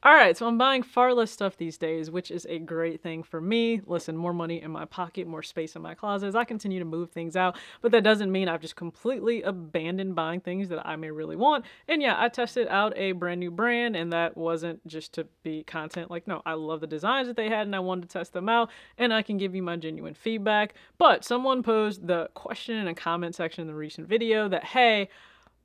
All right, so I'm buying far less stuff these days, which is a great thing for me. Listen, more money in my pocket, more space in my closet as I continue to move things out. But that doesn't mean I've just completely abandoned buying things that I may really want. And yeah, I tested out a brand new brand, and that wasn't just to be content. Like, no, I love the designs that they had, and I wanted to test them out, and I can give you my genuine feedback. But someone posed the question in a comment section in the recent video that, hey,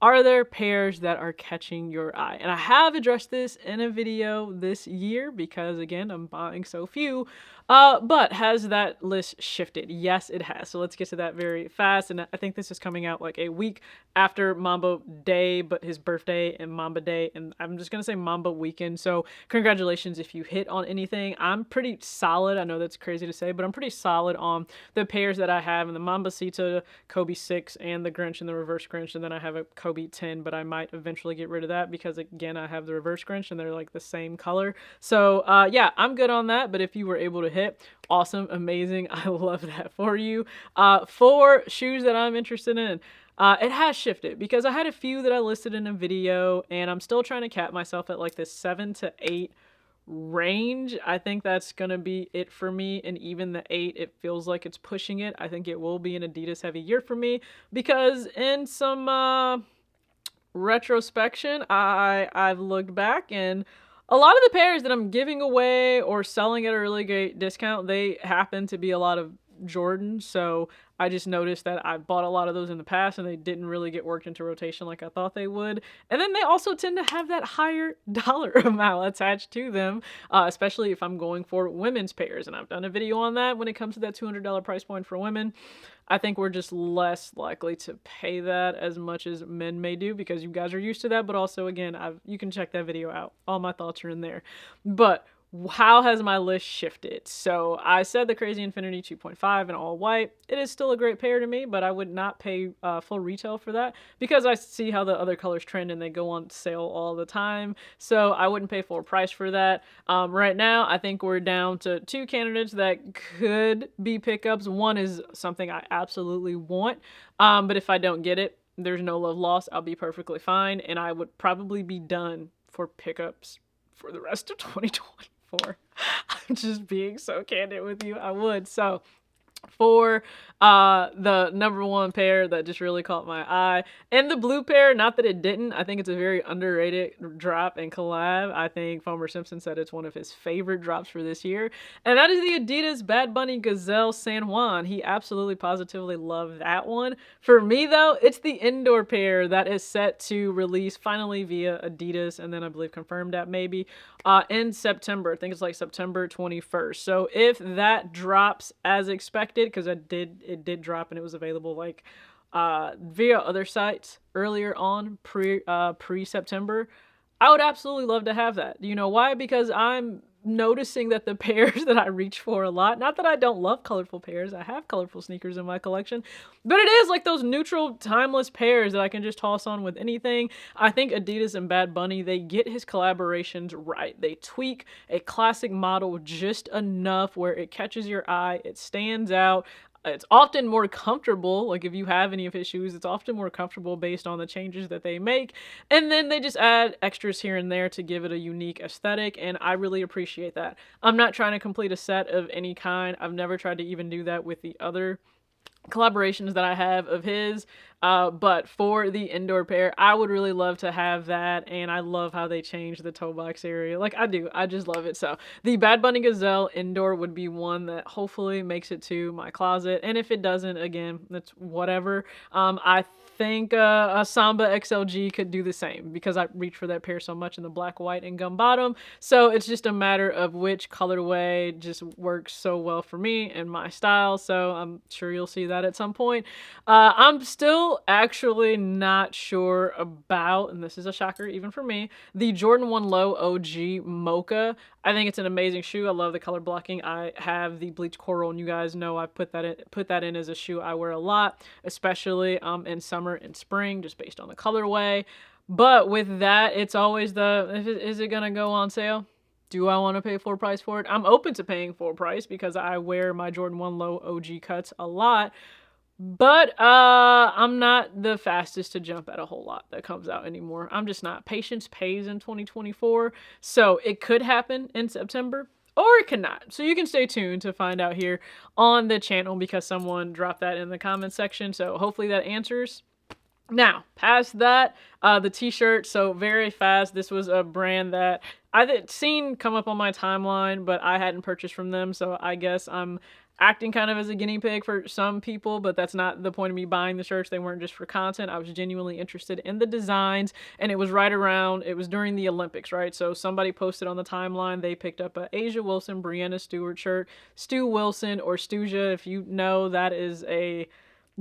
are there pairs that are catching your eye? And I have addressed this in a video this year because, again, I'm buying so few. But has that list shifted? Yes, it has. So let's get to that very fast. And I think this is coming out like a week after Mambo Day, but his birthday and Mamba Day. And I'm just going to say Mamba weekend. So congratulations if you hit on anything. I'm pretty solid. I know that's crazy to say, but I'm pretty solid on the pairs that I have in the Mambasita, Kobe 6, and the Grinch and the reverse Grinch. And then I have a Kobe 10, but I might eventually get rid of that because, again, I have the reverse Grinch and they're like the same color. So yeah, I'm good on that. But if you were able to hit, awesome, amazing. I love that for you. For shoes that I'm interested in, it has shifted because I had a few that I listed in a video and I'm still trying to cap myself at like this 7 to 8 range. I think that's gonna be it for me, and even the 8, it feels like it's pushing it. I think it will be an Adidas heavy year for me because in some retrospection, I've looked back and a lot of the pairs that I'm giving away or selling at a really great discount, they happen to be a lot of Jordans. So I just noticed that I bought a lot of those in the past and they didn't really get worked into rotation like I thought they would. And then they also tend to have that higher dollar amount attached to them, especially if I'm going for women's pairs. And I've done a video on that when it comes to that $200 price point for women. I think we're just less likely to pay that as much as men may do because you guys are used to that. But also, again, you can check that video out. All my thoughts are in there. But how has my list shifted? So I said the Crazy Infinity 2.5 in all white. It is still a great pair to me, but I would not pay full retail for that because I see how the other colors trend and they go on sale all the time. So I wouldn't pay full price for that. Right now, I think we're down to 2 candidates that could be pickups. One is something I absolutely want, but if I don't get it, there's no love lost. I'll be perfectly fine, and I would probably be done for pickups for the rest of 2024. I'm just being so candid with you. I would. So for the number one pair that just really caught my eye, and the blue pair, not that it didn't, I think it's a very underrated drop and collab. I think Fomer Simpson said it's one of his favorite drops for this year, and that is the Adidas Bad Bunny Gazelle San Juan. He absolutely positively loved that one. For me though, it's the indoor pair that is set to release finally via Adidas, and then I believe confirmed that maybe in September. I think it's like September 21st. So if that drops as expected, because it did drop and it was available like via other sites earlier on pre September, I would absolutely love to have that. You know why? Because I'm noticing that the pairs that I reach for a lot, not that I don't love colorful pairs, I have colorful sneakers in my collection, but it is like those neutral, timeless pairs that I can just toss on with anything. I think Adidas and Bad Bunny, they get his collaborations right. They tweak a classic model just enough where it catches your eye, it stands out. It's often more comfortable. Like if you have any of his shoes, it's often more comfortable based on the changes that they make. And then they just add extras here and there to give it a unique aesthetic. And I really appreciate that. I'm not trying to complete a set of any kind. I've never tried to even do that with the other collaborations that I have of his, but for the indoor pair, I would really love to have that, and I love how they changed the toe box area. Like I do, I just love it. So the Bad Bunny Gazelle indoor would be one that hopefully makes it to my closet, and if it doesn't, again, that's whatever. I think a Samba XLG could do the same because I reach for that pair so much in the black, white, and gum bottom. So it's just a matter of which colorway just works so well for me and my style. So I'm sure you'll see that at some point. I'm still actually not sure about, and this is a shocker even for me, the Jordan 1 Low OG Mocha. I think it's an amazing shoe. I love the color blocking. I have the bleach coral, and you guys know I put that in as a shoe I wear a lot, especially in summer and spring, just based on the colorway. But with that, it's always is it gonna go on sale? Do I want to pay full price for it? I'm open to paying full price because I wear my Jordan 1 Low OG cuts a lot. But I'm not the fastest to jump at a whole lot that comes out anymore. I'm just not. Patience pays in 2024, so it could happen in September or it could not. So you can stay tuned to find out here on the channel because someone dropped that in the comment section. So hopefully that answers. Now, past that, the t-shirt, so very fast. This was a brand that I've seen come up on my timeline, but I hadn't purchased from them, so I guess I'm acting kind of as a guinea pig for some people, but that's not the point of me buying the shirts. They weren't just for content. I was genuinely interested in the designs, and it was it was during the Olympics, right? So somebody posted on the timeline, they picked up a Asia Wilson, Brianna Stewart shirt. Stu Wilson, or Stuja, if you know, that is a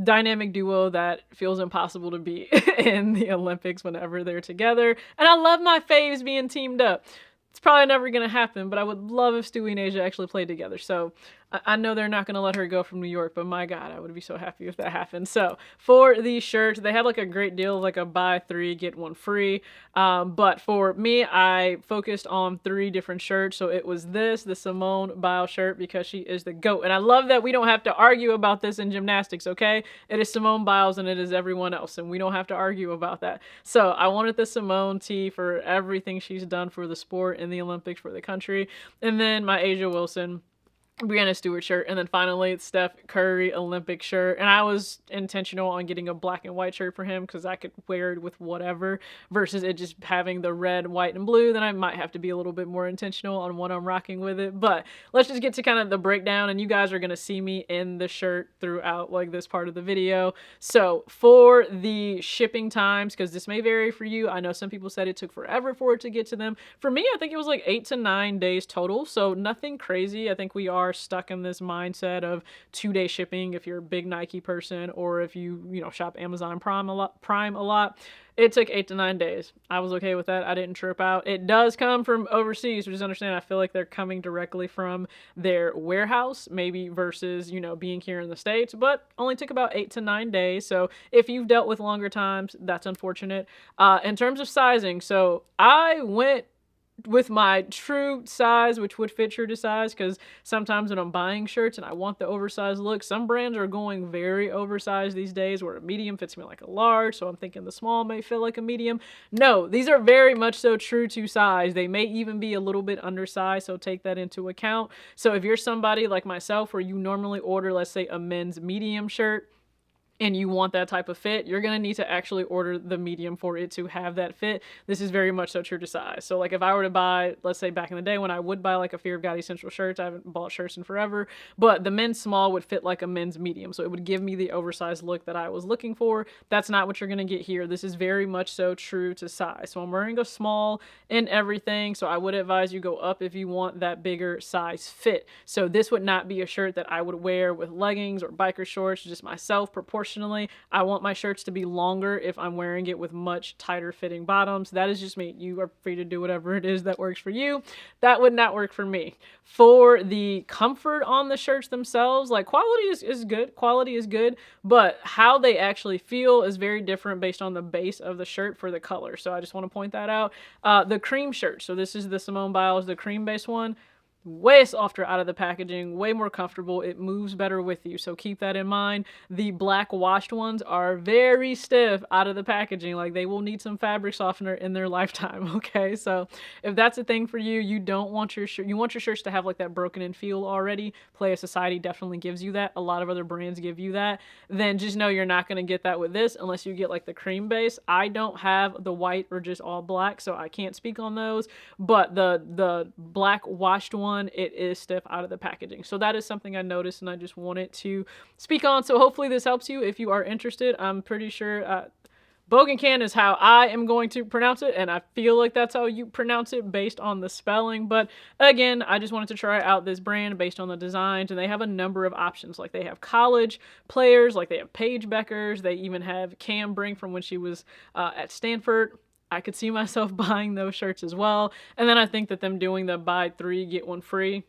dynamic duo that feels impossible to be in the Olympics whenever they're together. And I love my faves being teamed up. It's probably never going to happen, but I would love if Stewie and Asia actually played together. So I know they're not going to let her go from New York, but my God, I would be so happy if that happened. So for these shirts, they had like a great deal, like a buy 3, get 1 free. But for me, I focused on 3 different shirts. So it was the Simone Biles shirt, because she is the GOAT. And I love that we don't have to argue about this in gymnastics, okay? It is Simone Biles and it is everyone else, and we don't have to argue about that. So I wanted the Simone tee for everything she's done for the sport in the Olympics, for the country. And then my Asia Wilson, Brianna Stewart shirt, and then finally it's Steph Curry Olympic shirt. And I was intentional on getting a black and white shirt for him because I could wear it with whatever, versus it just having the red, white, and blue. Then I might have to be a little bit more intentional on what I'm rocking with it. But let's just get to kind of the breakdown, and you guys are going to see me in the shirt throughout like this part of the video. So for the shipping times, because this may vary for you, I know some people said it took forever for it to get to them. For me, I think it was like 8 to 9 days total, so nothing crazy. I think we are stuck in this mindset of 2-day shipping if you're a big Nike person, or if you shop Amazon Prime a lot. It took 8 to 9 days. I was okay with that. I didn't trip out. It does come from overseas, which is understand. I feel like they're coming directly from their warehouse, maybe versus, being here in the States, but only took about 8 to 9 days. So if you've dealt with longer times, that's unfortunate. In terms of sizing, so I went with my true size, which would fit true to size, because sometimes when I'm buying shirts and I want the oversized look, some brands are going very oversized these days, where a medium fits me like a large, so I'm thinking the small may feel like a medium. No, these are very much so true to size. They may even be a little bit undersized, so take that into account. So if you're somebody like myself where you normally order, let's say, a men's medium shirt, and you want that type of fit, you're going to need to actually order the medium for it to have that fit. This is very much so true to size. So like if I were to buy, let's say back in the day when I would buy like a Fear of God Essential shirts, I haven't bought shirts in forever, but the men's small would fit like a men's medium. So it would give me the oversized look that I was looking for. That's not what you're going to get here. This is very much so true to size. So I'm wearing a small in everything. So I would advise you go up if you want that bigger size fit. So this would not be a shirt that I would wear with leggings or biker shorts, just myself proportionally. I want my shirts to be longer if I'm wearing it with much tighter fitting bottoms. That is just me. You are free to do whatever it is that works for you. That would not work for me. For the comfort on the shirts themselves, like quality is good. Quality is good, but how they actually feel is very different based on the base of the shirt for the color. So I just want to point that out. The cream shirt. So this is the Simone Biles, the cream base one. Way softer out of the packaging, way more comfortable. It moves better with you, so keep that in mind. The black washed ones are very stiff out of the packaging. Like, they will need some fabric softener in their lifetime, okay? So if that's a thing for you, you don't want your shirt, you want your shirts to have like that broken in feel already. Play of Society definitely gives you that. A lot of other brands give you that. Then just know you're not going to get that with this unless you get like the cream base. I don't have the white or just all black, so I can't speak on those, but the black washed one, it is stiff out of the packaging. So that is something I noticed and I just wanted to speak on. So hopefully this helps you if you are interested. I'm pretty sure Bogencan is how I am going to pronounce it, and I feel like that's how you pronounce it based on the spelling. But again, I just wanted to try out this brand based on the designs, and they have a number of options. Like they have college players, like they have Paige Beckers, they even have Cam Brink from when she was at Stanford. I could see myself buying those shirts as well. And then I think that them doing the buy 3, get 1 free,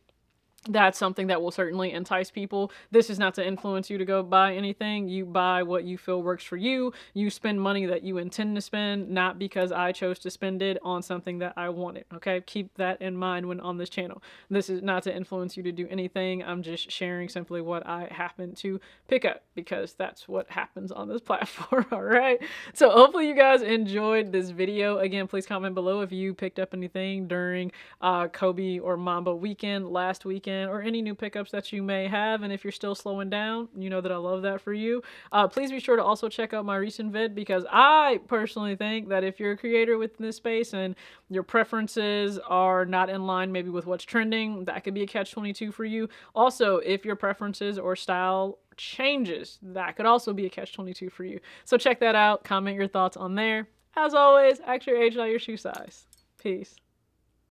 that's something that will certainly entice people. This is not to influence you to go buy anything. You buy what you feel works for you. You spend money that you intend to spend, not because I chose to spend it on something that I wanted. Okay, keep that in mind when on this channel. This is not to influence you to do anything. I'm just sharing simply what I happen to pick up because that's what happens on this platform. All right, so hopefully you guys enjoyed this video. Again, please comment below if you picked up anything during Kobe or Mamba weekend, last weekend, or any new pickups that you may have. And if you're still slowing down, you know that I love that for you. Please be sure to also check out my recent vid, because I personally think that if you're a creator within this space and your preferences are not in line maybe with what's trending, that could be a catch-22 for you. Also, if your preferences or style changes, that could also be a catch-22 for you. So check that out. Comment your thoughts on there. As always, act your age, not your shoe size. Peace.